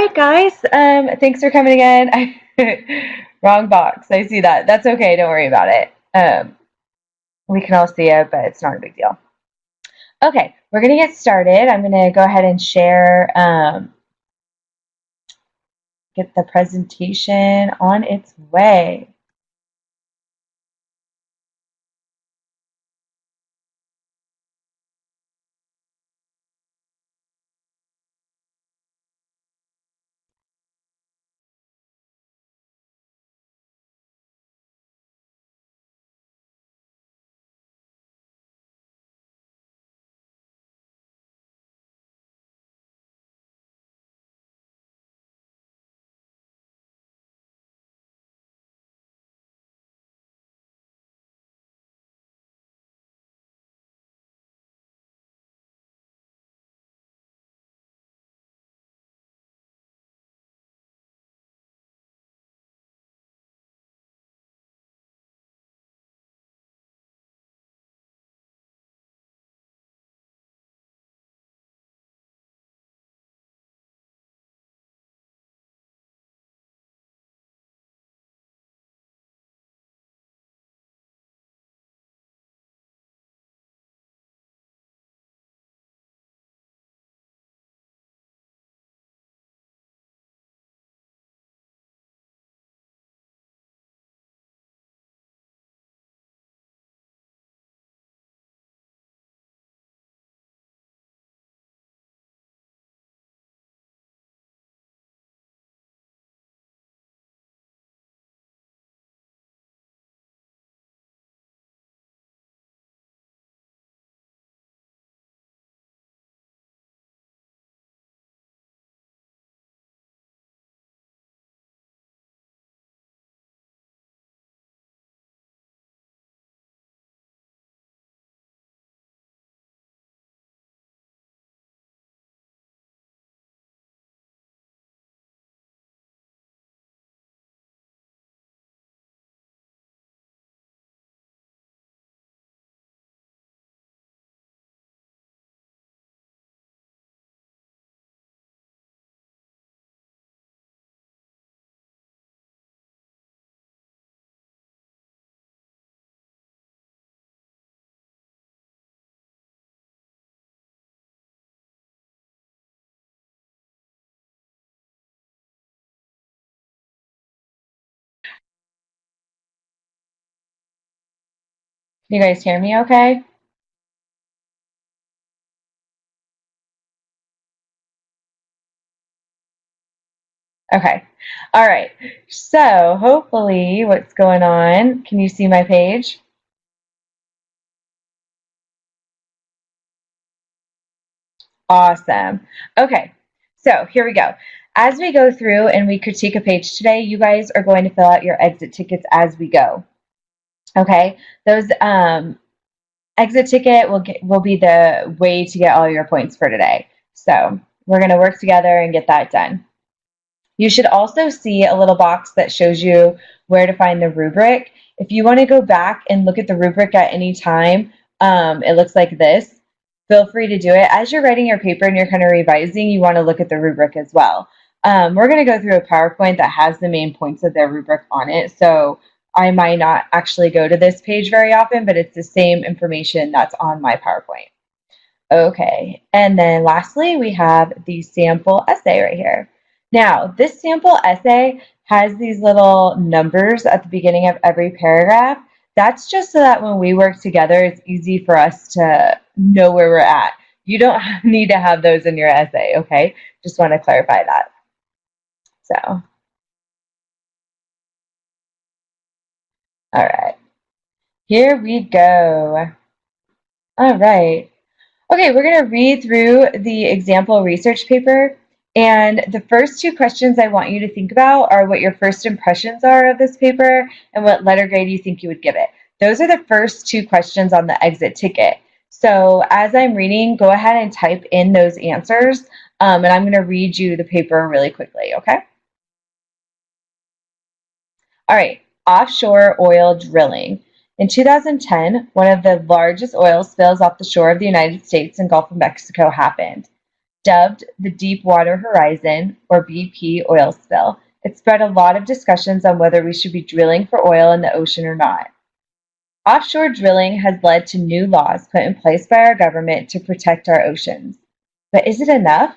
right, guys. Thanks for coming again. Wrong box. I see that. That's okay. Don't worry about it. We can all see it, but it's not a big deal. Okay, we're gonna get started. I'm gonna go ahead and share, get the presentation on its way. Can you guys hear me okay? Okay. All right. So hopefully what's going on, can you see my page? Awesome. Okay, so here we go. As we go through and we critique a page today, you guys are going to fill out your exit tickets as we go. Okay, those exit ticket will be the way to get all your points for today. So we're going to work together and get that done. You should also see a little box that shows you where to find the rubric. If you want to go back and look at the rubric at any time, it looks like this. Feel free to do it. As you're writing your paper and you're kind of revising, you want to look at the rubric as well. We're going to go through a PowerPoint that has the main points of the rubric on it. So I might not actually go to this page very often, but it's the same information that's on my PowerPoint. Okay, and then lastly, we have the sample essay right here. Now, this sample essay has these little numbers at the beginning of every paragraph. That's just so that when we work together, it's easy for us to know where we're at. You don't need to have those in your essay, okay? Just want to clarify that. So, all right, here we go. All right. Okay, we're going to read through the example research paper. And the first two questions I want you to think about are what your first impressions are of this paper and what letter grade you think you would give it. Those are the first two questions on the exit ticket. So as I'm reading, go ahead and type in those answers. And I'm going to read you the paper really quickly, okay? All right, offshore oil drilling. In 2010, one of the largest oil spills off the shore of the United States and Gulf of Mexico happened. Dubbed the Deepwater Horizon, or BP oil spill, it spread a lot of discussions on whether we should be drilling for oil in the ocean or not. Offshore drilling has led to new laws put in place by our government to protect our oceans. But is it enough?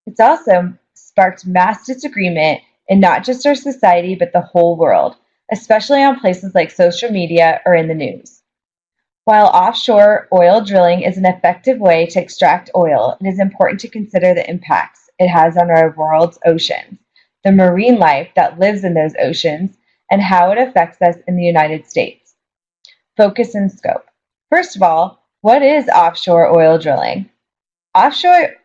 It's also sparked mass disagreement in not just our society, but the whole world, especially on places like social media or in the news. While offshore oil drilling is an effective way to extract oil, it is important to consider the impacts it has on our world's oceans, the marine life that lives in those oceans, and how it affects us in the United States. Focus and scope. First of all, what is offshore oil drilling? Offshore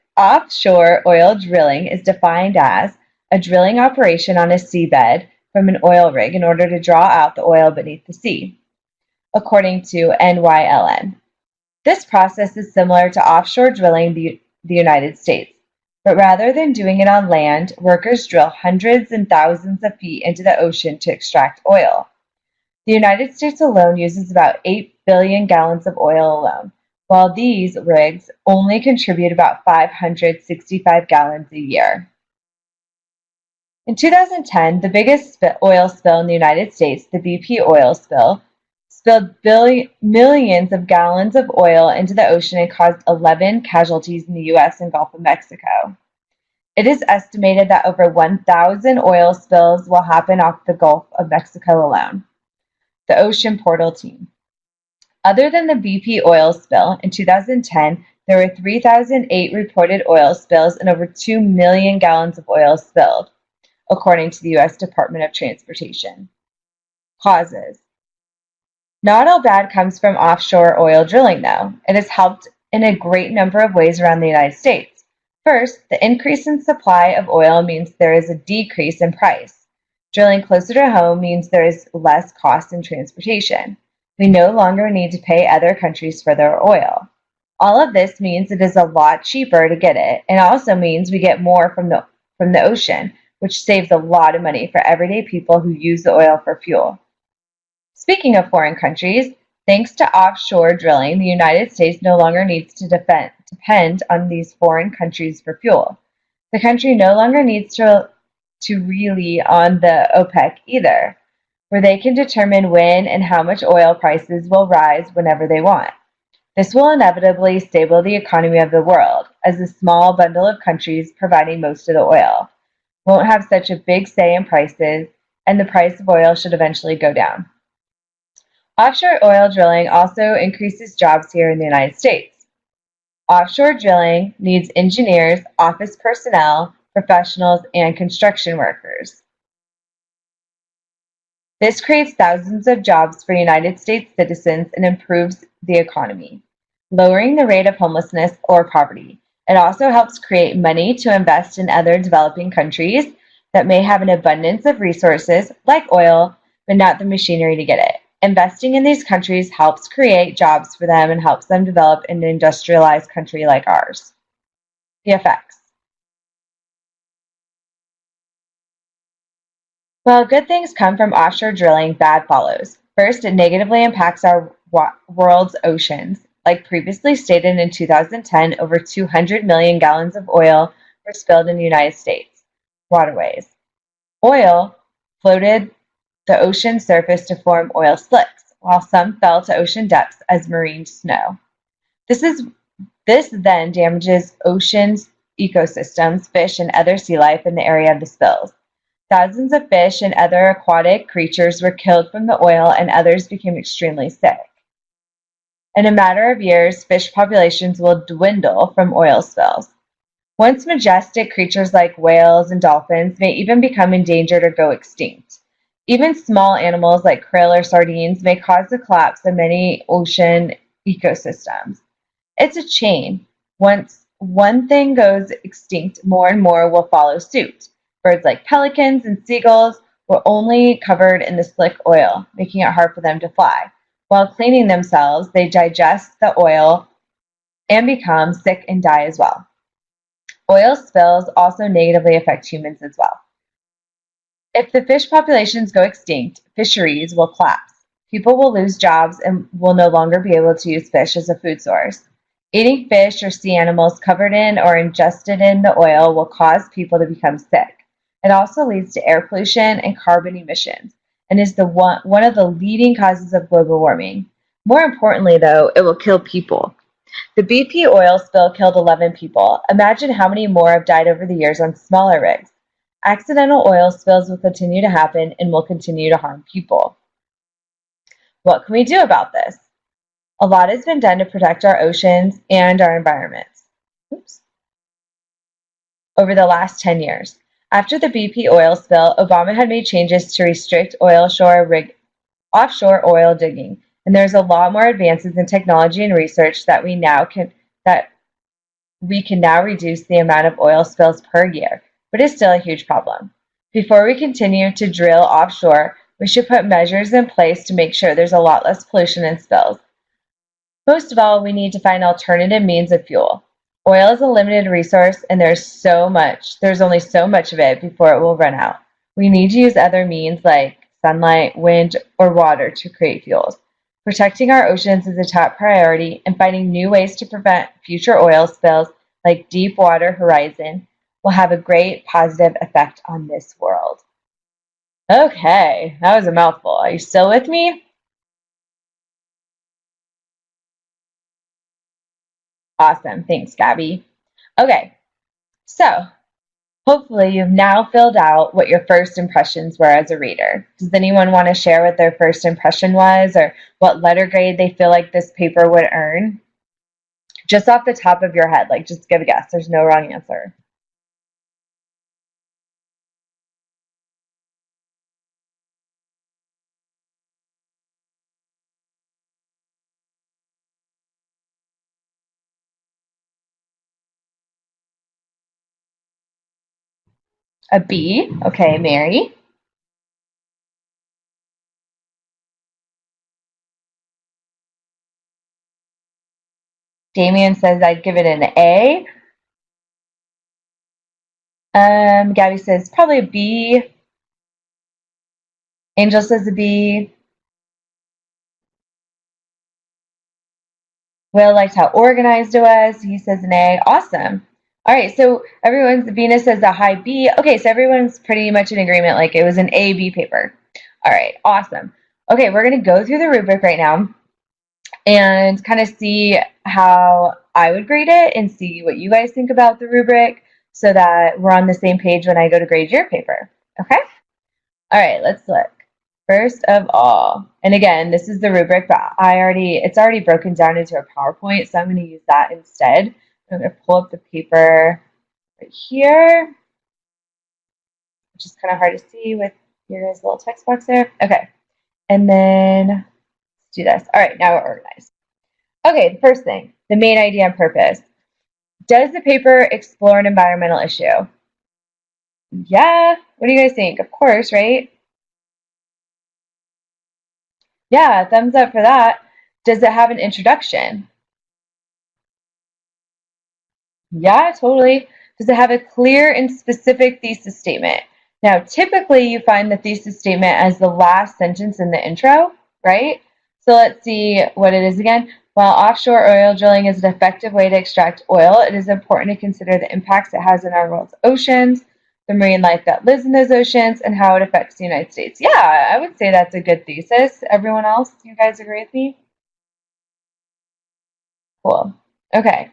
oil drilling is defined as a drilling operation on a seabed from an oil rig in order to draw out the oil beneath the sea, according to NYLN. This process is similar to offshore drilling in the United States, but rather than doing it on land, workers drill hundreds and thousands of feet into the ocean to extract oil. The United States alone uses about 8 billion gallons of oil alone, while these rigs only contribute about 565 gallons a year. In 2010, the biggest oil spill in the United States, the BP oil spill, spilled millions of gallons of oil into the ocean and caused 11 casualties in the U.S. and Gulf of Mexico. It is estimated that over 1,000 oil spills will happen off the Gulf of Mexico alone. The Ocean Portal Team. Other than the BP oil spill, in 2010, there were 3,008 reported oil spills and over 2 million gallons of oil spilled, according to the U.S. Department of Transportation. Causes. Not all bad comes from offshore oil drilling, though. It has helped in a great number of ways around the United States. First, the increase in supply of oil means there is a decrease in price. Drilling closer to home means there is less cost in transportation. We no longer need to pay other countries for their oil. All of this means it is a lot cheaper to get it, and also means we get more from the ocean, which saves a lot of money for everyday people who use the oil for fuel. Speaking of foreign countries, thanks to offshore drilling, the United States no longer needs to depend on these foreign countries for fuel. The country no longer needs to rely on the OPEC either, where they can determine when and how much oil prices will rise whenever they want. This will inevitably stabilize the economy of the world, as a small bundle of countries providing most of the oil won't have such a big say in prices, and the price of oil should eventually go down. Offshore oil drilling also increases jobs here in the United States. Offshore drilling needs engineers, office personnel, professionals, and construction workers. This creates thousands of jobs for United States citizens and improves the economy, lowering the rate of homelessness or poverty. It also helps create money to invest in other developing countries that may have an abundance of resources, like oil, but not the machinery to get it. Investing in these countries helps create jobs for them and helps them develop an industrialized country like ours. The effects. While good things come from offshore drilling, bad follows. First, it negatively impacts our world's oceans. Like previously stated, in 2010, over 200 million gallons of oil were spilled in the United States waterways. Oil floated the ocean surface to form oil slicks, while some fell to ocean depths as marine snow. This then damages ocean's ecosystems, fish, and other sea life in the area of the spills. Thousands of fish and other aquatic creatures were killed from the oil, and others became extremely sick. In a matter of years, fish populations will dwindle from oil spills. Once majestic creatures like whales and dolphins may even become endangered or go extinct. Even small animals like krill or sardines may cause the collapse of many ocean ecosystems. It's a chain. Once one thing goes extinct, more and more will follow suit. Birds like pelicans and seagulls were only covered in the slick oil, making it hard for them to fly. While cleaning themselves, they digest the oil and become sick and die as well. Oil spills also negatively affect humans as well. If the fish populations go extinct, fisheries will collapse. People will lose jobs and will no longer be able to use fish as a food source. Eating fish or sea animals covered in or ingested in the oil will cause people to become sick. It also leads to air pollution and carbon emissions and is one of the leading causes of global warming. More importantly, though, it will kill people. The BP oil spill killed 11 people. Imagine how many more have died over the years on smaller rigs. Accidental oil spills will continue to happen and will continue to harm people. What can we do about this? A lot has been done to protect our oceans and our environments. Oops. Over the last 10 years. After the BP oil spill, Obama had made changes to restrict offshore oil digging, and there's a lot more advances in technology and research that we can now reduce the amount of oil spills per year, but it's still a huge problem. Before we continue to drill offshore, we should put measures in place to make sure there's a lot less pollution and spills. Most of all, we need to find alternative means of fuel. Oil is a limited resource and there's only so much of it before it will run out. We need to use other means like sunlight, wind, or water to create fuels. Protecting our oceans is a top priority, and finding new ways to prevent future oil spills, like Deepwater Horizon, will have a great positive effect on this world. Okay, that was a mouthful. Are you still with me? Awesome. Thanks, Gabby. Okay, so hopefully you've now filled out what your first impressions were as a reader. Does anyone want to share what their first impression was or what letter grade they feel like this paper would earn? Just off the top of your head, like just give a guess. There's no wrong answer. A B. Okay, Mary. Damien says I'd give it an A. Gabby says probably a B. Angel says a B. Will liked how organized it was. He says an A. Awesome. All right, so Venus says a high B. Okay, so everyone's pretty much in agreement, like it was an A B paper. All right, awesome. Okay, we're going to go through the rubric right now and kind of see how I would grade it and see what you guys think about the rubric so that we're on the same page when I go to grade your paper. Okay? All right, let's look. First of all, and again, this is the rubric, but it's already broken down into a PowerPoint, so I'm going to use that instead. I'm going to pull up the paper right here, which is kind of hard to see with your guys' little text box there. Okay, and then let's do this. All right, now we're organized. Okay, the first thing, the main idea and purpose. Does the paper explore an environmental issue? Yeah, what do you guys think? Of course, right? Yeah, thumbs up for that. Does it have an introduction? Yeah, totally. Does it have a clear and specific thesis statement? Now, typically you find the thesis statement as the last sentence in the intro, right? So let's see what it is again. While offshore oil drilling is an effective way to extract oil, it is important to consider the impacts it has in our world's oceans, the marine life that lives in those oceans, and how it affects the United States. Yeah, I would say that's a good thesis. Everyone else, you guys agree with me? Cool. Okay.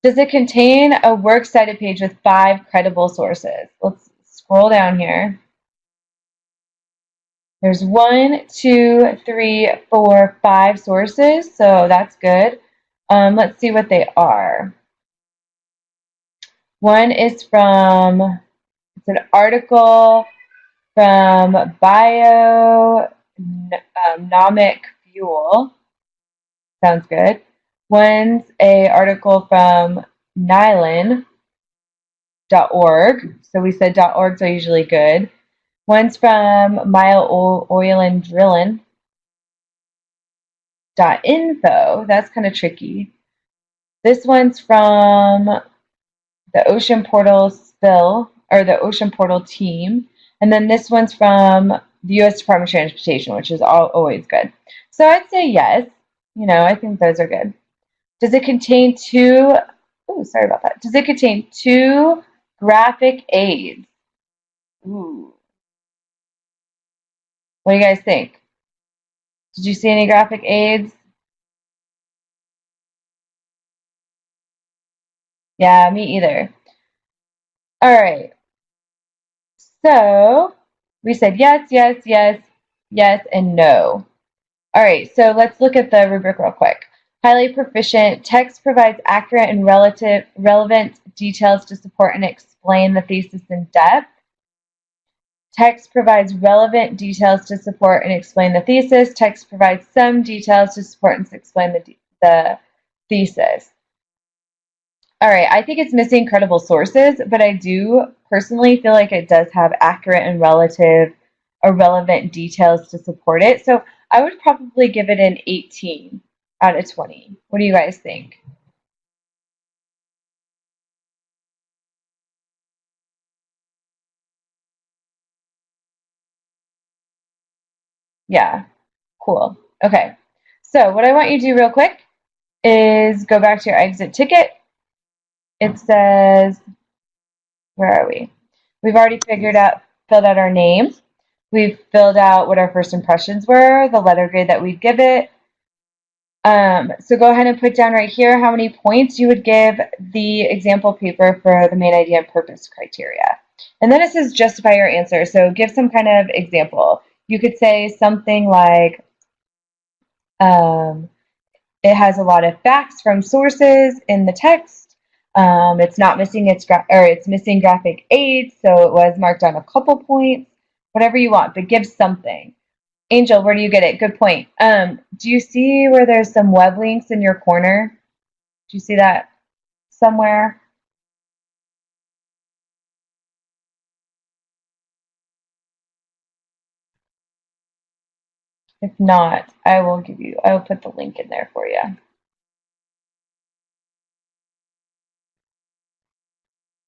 Does it contain a works cited page with 5 credible sources? Let's scroll down here. There's 1, 2, 3, 4, 5 sources, so that's good. Let's see what they are. One is it's an article from Bionomic Fuel. Sounds good. One's a article from Nylon.org. So we said .org, so usually good. One's from Mile Oil and Drillin'. .info. That's kind of tricky. This one's from the Ocean Portal Spill, or the Ocean Portal team. And then this one's from the U.S. Department of Transportation, which is always good. So I'd say yes. I think those are good. Does it contain two, oh, sorry about that. Does it contain two graphic aids? Ooh. What do you guys think? Did you see any graphic aids? Yeah, me either. All right. So we said yes, yes, yes, yes, and no. All right, so let's look at the rubric real quick. Highly proficient. Text provides accurate and relevant details to support and explain the thesis in depth. Text provides relevant details to support and explain the thesis. Text provides some details to support and explain the thesis. All right, I think it's missing credible sources, but I do personally feel like it does have accurate and relevant details to support it. So I would probably give it an 18 out of 20. What do you guys think? Yeah, cool. Okay, so what I want you to do real quick is go back to your exit ticket. It says, where are we? We've already filled out our name. We've filled out what our first impressions were, the letter grade that we'd give it. So go ahead and put down right here how many points you would give the example paper for the main idea and purpose criteria. And then it says justify your answer. So give some kind of example. You could say something like, um, it has a lot of facts from sources in the text. It's not missing it's missing graphic aids, so it was marked on a couple points. Whatever you want, but give something. Angel, where do you get it? Good point. Do you see where there's some web links in your corner? Do you see that somewhere? If not, I will put the link in there for you.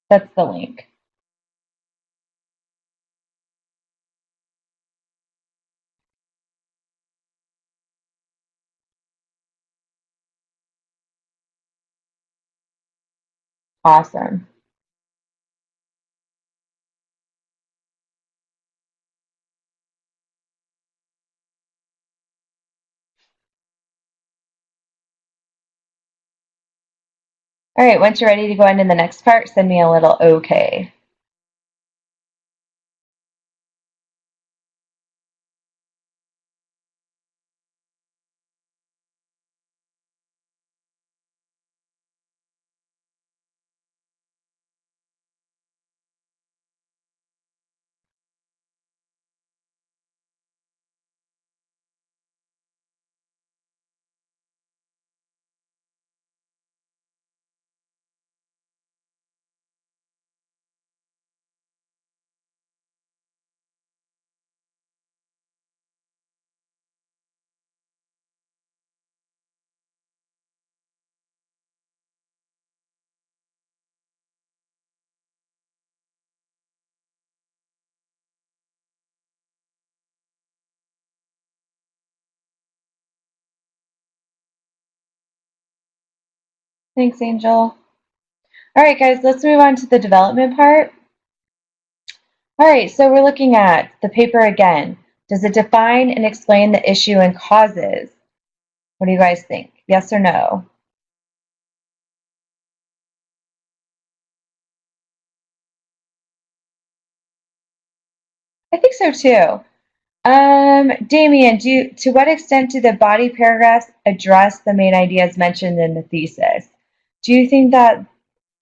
That's the link. Awesome. All right, once you're ready to go into the next part, send me a little okay. Thanks, Angel. All right, guys, let's move on to the development part. All right, so we're looking at the paper again. Does it define and explain the issue and causes? What do you guys think? Yes or no? I think so too. Damien, to what extent do the body paragraphs address the main ideas mentioned in the thesis? Do you think that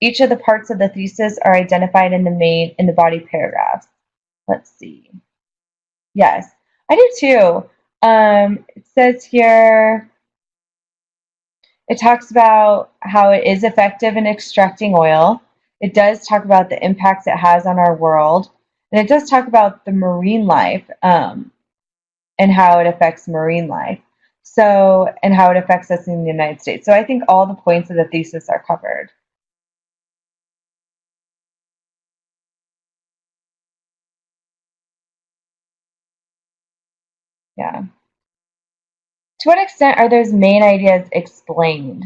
each of the parts of the thesis are identified in the body paragraphs? Let's see. Yes, I do too. It says here, it talks about how it is effective in extracting oil. It does talk about the impacts it has on our world. And it does talk about the marine life and how it affects marine life. So, and how it affects us in the United States. So I think all the points of the thesis are covered. Yeah. To what extent are those main ideas explained?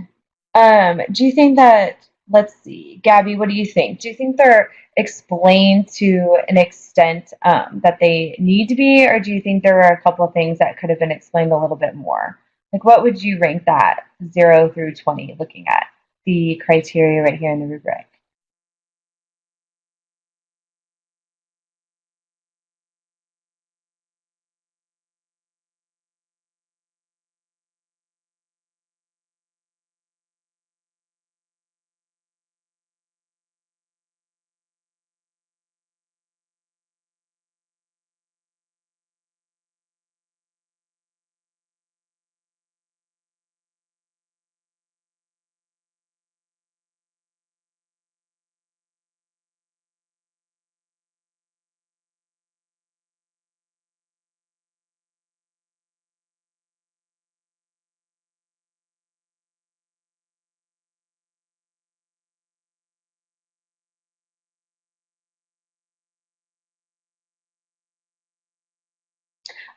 Do you think that, let's see, Gabby, what do you think? Do you think they're explained to an extent that they need to be, or do you think there were a couple of things that could have been explained a little bit more? Like, what would you rank that 0 through 20, looking at the criteria right here in the rubric?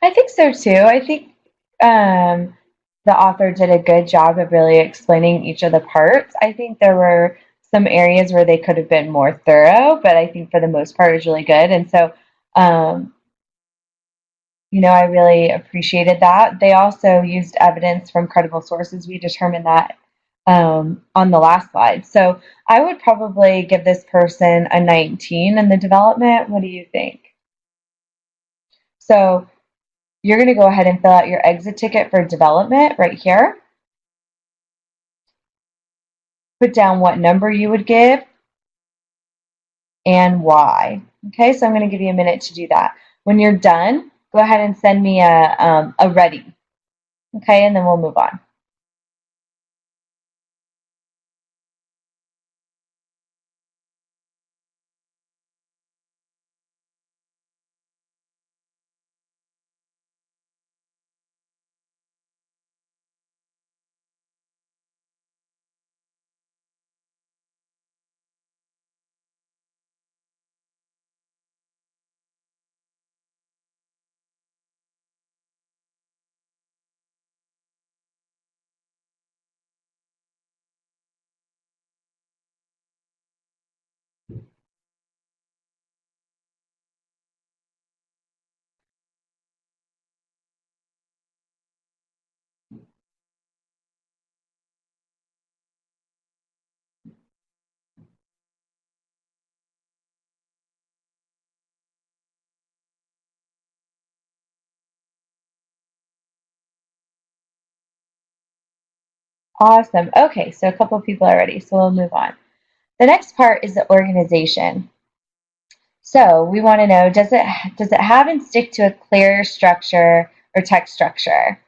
I think so too. I think the author did a good job of really explaining each of the parts. I think there were some areas where they could have been more thorough, but I think for the most part it was really good. And so, um, I really appreciated that. They also used evidence from credible sources. We determined that on the last slide. So I would probably give this person a 19 in the development. What do you think? So you're going to go ahead and fill out your exit ticket for development right here. Put down what number you would give and why. Okay, so I'm going to give you a minute to do that. When you're done, go ahead and send me a ready. Okay, and then we'll move on. Awesome. Okay, so a couple of people are ready, so we'll move on. The next part is the organization. So we want to know, does it have and stick to a clear structure or text structure?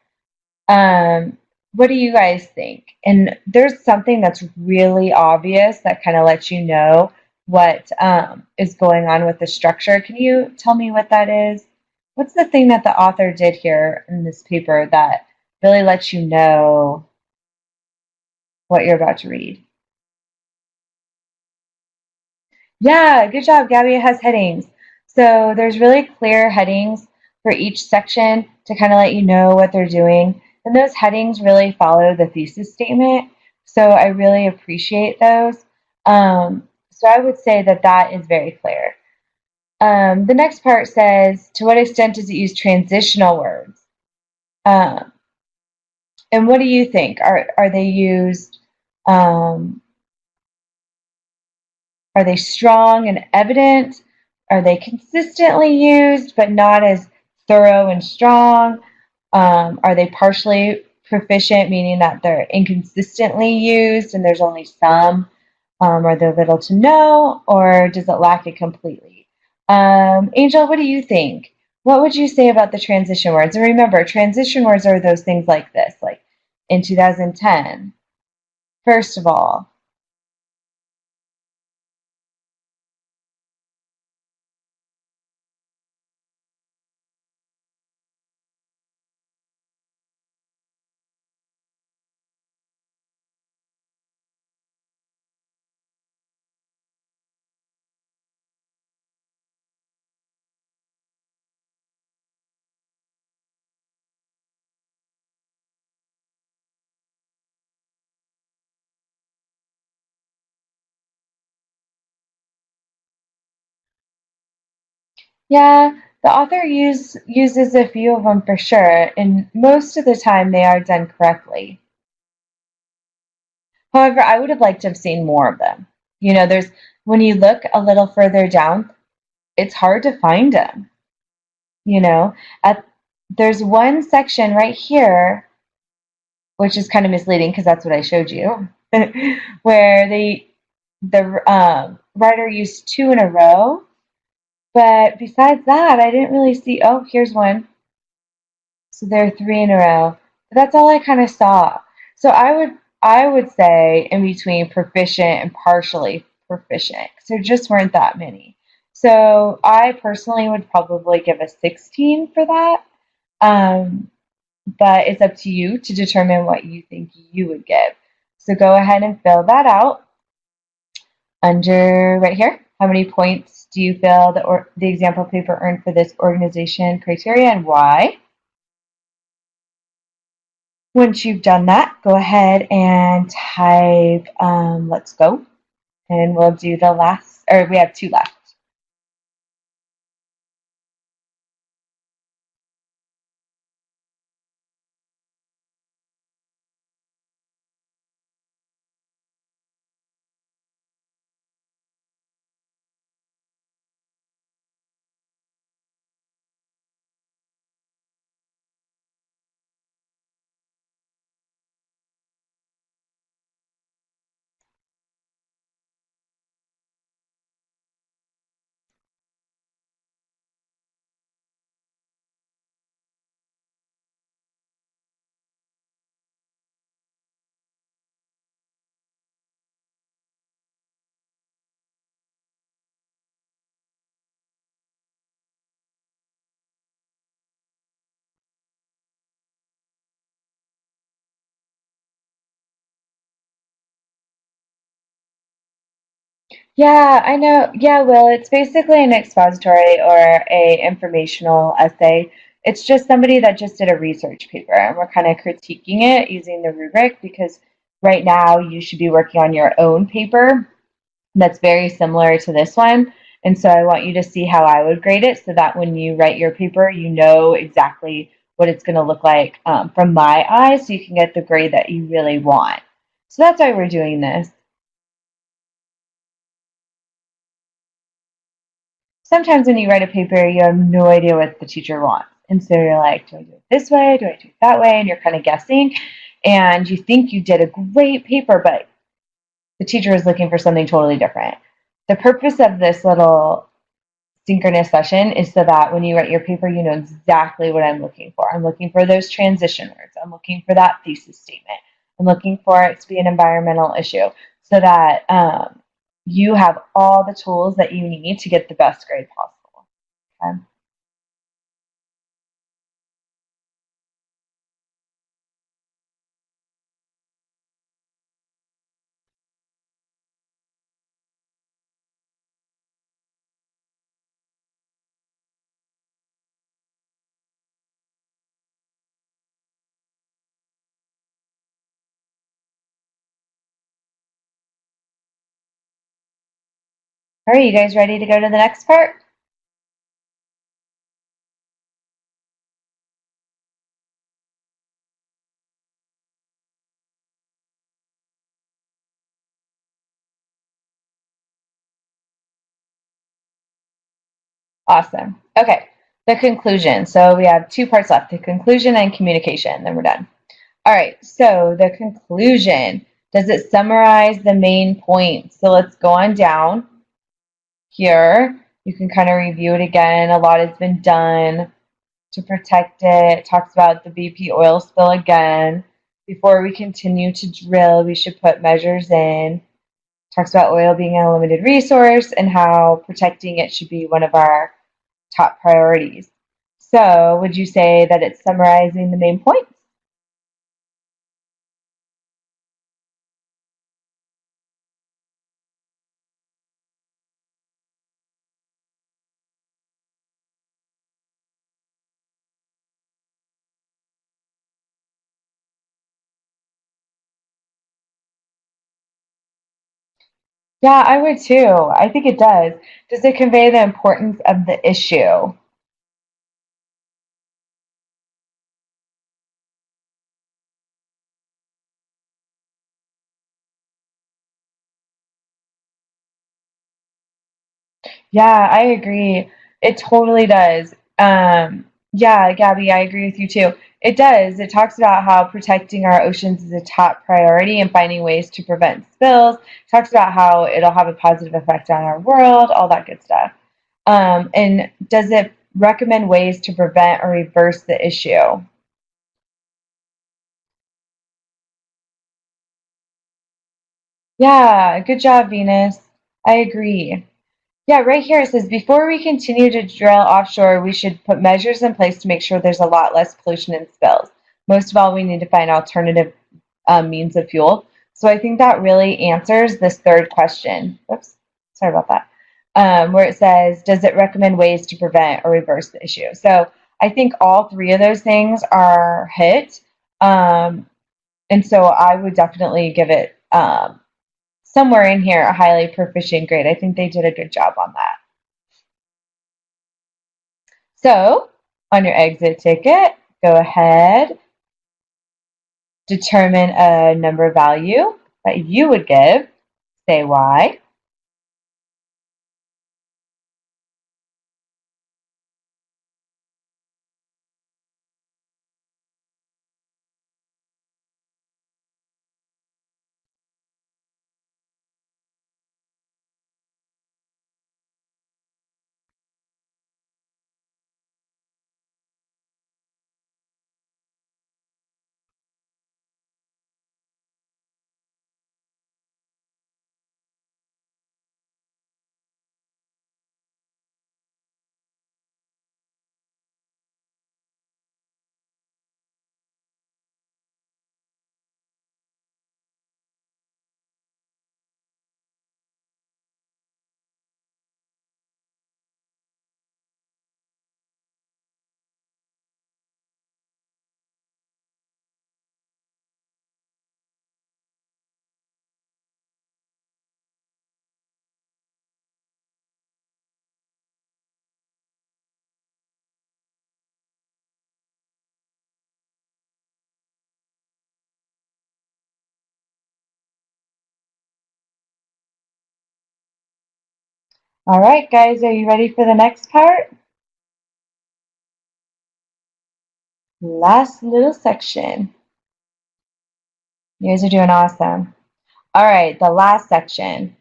What do you guys think? And there's something that's really obvious that kind of lets you know what is going on with the structure. Can you tell me what that is? What's the thing that the author did here in this paper that really lets you know what you're about to read? Yeah, good job, Gabby. It has headings. So there's really clear headings for each section to kind of let you know what they're doing. And those headings really follow the thesis statement. So I really appreciate those. So I would say that that is very clear. The next part says, to what extent does it use transitional words? Um, and what do you think? Are they used? Um, Are they strong and evident? Are they consistently used but not as thorough and strong? Are they partially proficient, meaning that they're inconsistently used and there's only some? Are there little to no, or does it lack it completely? Angel, what do you think? What would you say about the transition words? And remember, transition words are those things like this, like in 2010, first of all. Yeah, the author uses a few of them for sure, and most of the time they are done correctly. However, I would have liked to have seen more of them. There's when you look a little further down, it's hard to find them. You know, at there's one section right here, which is kind of misleading because that's what I showed you, where the writer used two in a row. But besides that, I didn't really see. Oh, here's one. So there are three in a row. But that's all I kind of saw. So I would say in between proficient and partially proficient. So there just weren't that many. So I personally would probably give a 16 for that. Um, but it's up to you to determine what you think you would give. So go ahead and fill that out under right here. How many points do you feel the example paper earned for this organization criteria and why? Once you've done that, go ahead and type let's go. And we'll do the last, or we have two left. Yeah, I know. Yeah, well, it's basically an expository or a informational essay. It's just somebody that just did a research paper, and we're kind of critiquing it using the rubric because right now you should be working on your own paper that's very similar to this one. And so I want you to see how I would grade it so that when you write your paper, you know exactly what it's going to look like from my eyes so you can get the grade that you really want. So that's why we're doing this. Sometimes when you write a paper, you have no idea what the teacher wants. And so you're like, do I do it this way? Do I do it that way? And you're kind of guessing. And you think you did a great paper, but the teacher is looking for something totally different. The purpose of this little synchronous session is so that when you write your paper, you know exactly what I'm looking for. I'm looking for those transition words. I'm looking for that thesis statement. I'm looking for it to be an environmental issue so that you have all the tools that you need to get the best grade possible. Okay? All right, you guys ready to go to the next part? Awesome. Okay, the conclusion. So we have two parts left, the conclusion and communication, then we're done. All right, so the conclusion. Does it summarize the main points? So let's go on down here. You can kind of review it again. A lot has been done to protect it. It talks about the BP oil spill again. Before we continue to drill, we should put measures in. Talks about oil being a limited resource and how protecting it should be one of our top priorities. So, would you say that it's summarizing the main points? Yeah, I would too. I think it does. Does it convey the importance of the issue? Yeah, I agree. It totally does. Yeah, Gabby, I agree with you too. It does. It talks about how protecting our oceans is a top priority and finding ways to prevent spills. It talks about how it'll have a positive effect on our world, all that good stuff. And does it recommend ways to prevent or reverse the issue? Yeah, good job, Venus. I agree. Yeah, right here it says before we continue to drill offshore, we should put measures in place to make sure there's a lot less pollution and spills. Most of all, we need to find alternative means of fuel. So I think that really answers this third question. Oops, sorry about that. Where it says, does it recommend ways to prevent or reverse the issue? So I think all three of those things are hit. Um, and so I would definitely give it somewhere in here a highly proficient grade. I think they did a good job on that. So, on your exit ticket, go ahead, determine a number value that you would give, say why. All right, guys, are you ready for the next part? Last little section. You guys are doing awesome. All right, the last section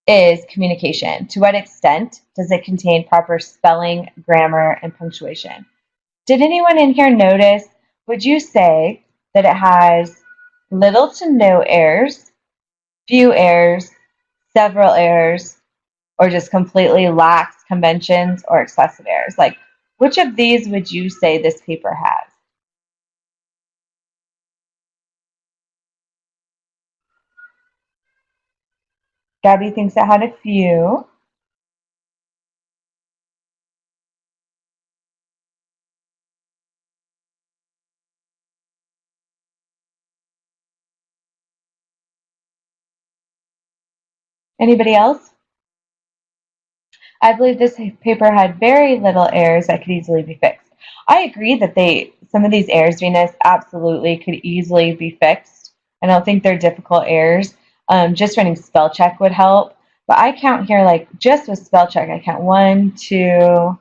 is communication. To what extent does it contain proper spelling, grammar, and punctuation? Did anyone in here notice? Would you say that it has little to no errors, few errors, several errors, or just completely lacks conventions or excessive errors? Like, which of these would you say this paper has? Gabby thinks it had a few. Anybody else? I believe this paper had very little errors that could easily be fixed. I agree that some of these errors, Venus, absolutely could easily be fixed. I don't think they're difficult errors. Just running spell check would help. But I count here, like just with spell check, I count 1, 2,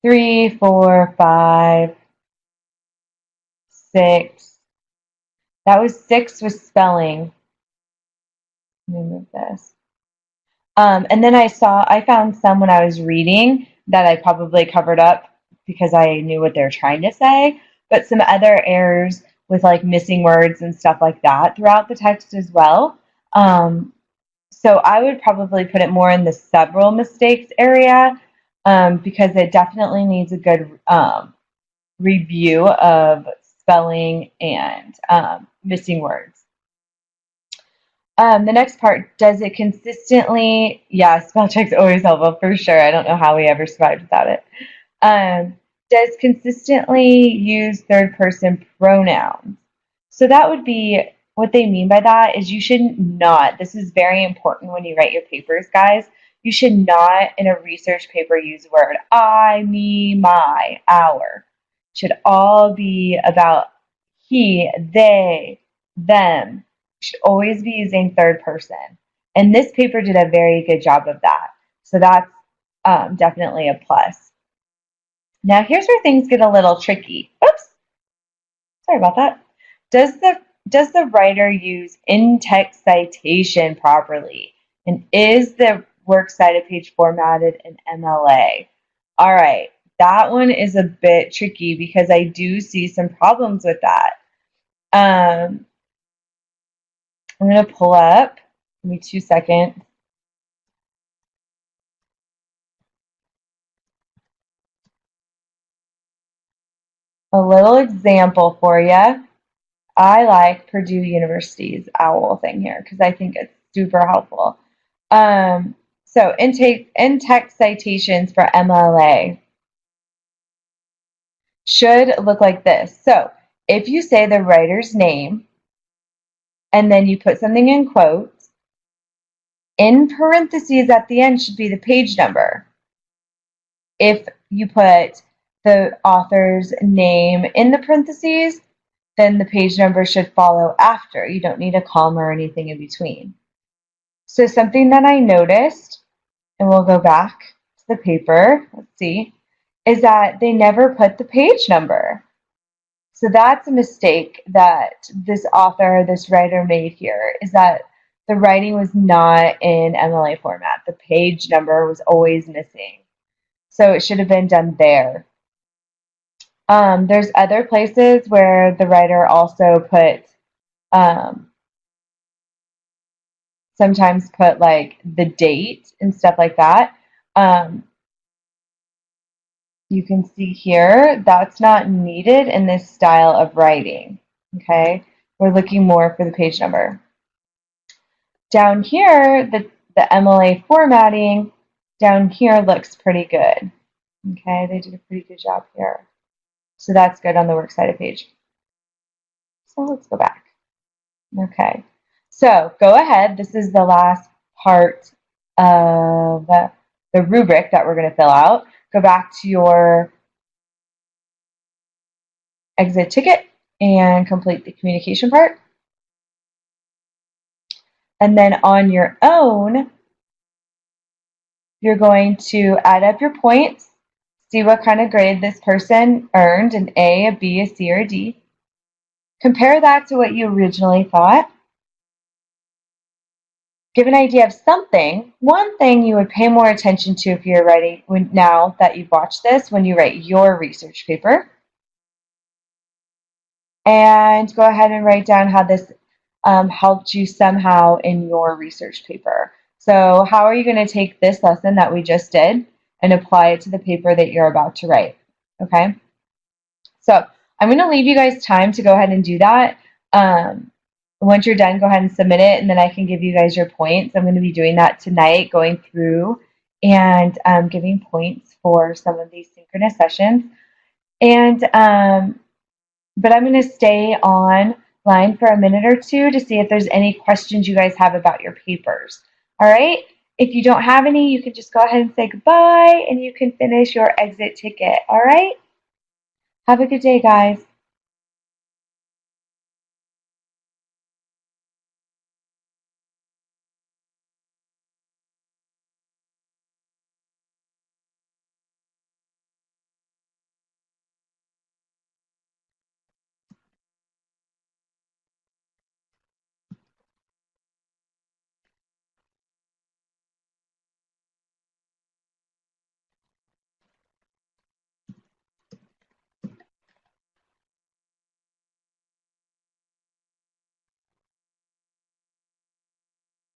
3, 4, 5, 6. That was 6 with spelling. Let me move this. And then I found some when I was reading that I probably covered up because I knew what they're trying to say, but some other errors with like missing words and stuff like that throughout the text as well. So I would probably put it more in the several mistakes area because it definitely needs a good review of spelling and missing words. The next part, does it consistently, yeah, spell check's always helpful for sure. I don't know how we ever survived without it. Um, does consistently use third person pronouns. So that would be what they mean by that is you should not, this is very important when you write your papers, guys, you should not in a research paper use the word I, me, my, our. It should all be about he, they, them. You should always be using third person. And this paper did a very good job of that. So that's definitely a plus. Now here's where things get a little tricky. Oops, sorry about that. Does the writer use in-text citation properly? And is the works cited page formatted in MLA? All right, that one is a bit tricky because I do see some problems with that. I'm going to pull up, give me 2 seconds. A little example for you. I like Purdue University's OWL thing here because I think it's super helpful. So in-text citations for MLA should look like this. So if you say the writer's name and then you put something in quotes, in parentheses at the end should be the page number. If you put the author's name in the parentheses, then the page number should follow after. You don't need a comma or anything in between. So something that I noticed, and we'll go back to the paper, let's see, is that they never put the page number. So that's a mistake that this author, this writer made here, is that the writing was not in MLA format. The page number was always missing. So it should have been done there. There's other places where the writer also put, sometimes put like the date and stuff like that. You can see here, that's not needed in this style of writing, okay? We're looking more for the page number. Down here, the MLA formatting down here looks pretty good, okay? They did a pretty good job here. So that's good on the works cited page. So let's go back. Okay, so go ahead. This is the last part of the rubric that we're going to fill out. Go back to your exit ticket and complete the communication part. And then on your own, you're going to add up your points, see what kind of grade this person earned, an A, a B, a C, or a D. Compare that to what you originally thought. Give an idea of something, one thing you would pay more attention to if you're writing, now that you've watched this, when you write your research paper. And go ahead and write down how this helped you somehow in your research paper. So how are you going to take this lesson that we just did and apply it to the paper that you're about to write? Okay. So I'm going to leave you guys time to go ahead and do that. Once you're done, go ahead and submit it, and then I can give you guys your points. I'm going to be doing that tonight, going through and giving points for some of these synchronous sessions. And but I'm going to stay online for a minute or two to see if there's any questions you guys have about your papers. All right? If you don't have any, you can just go ahead and say goodbye, and you can finish your exit ticket. All right? Have a good day, guys.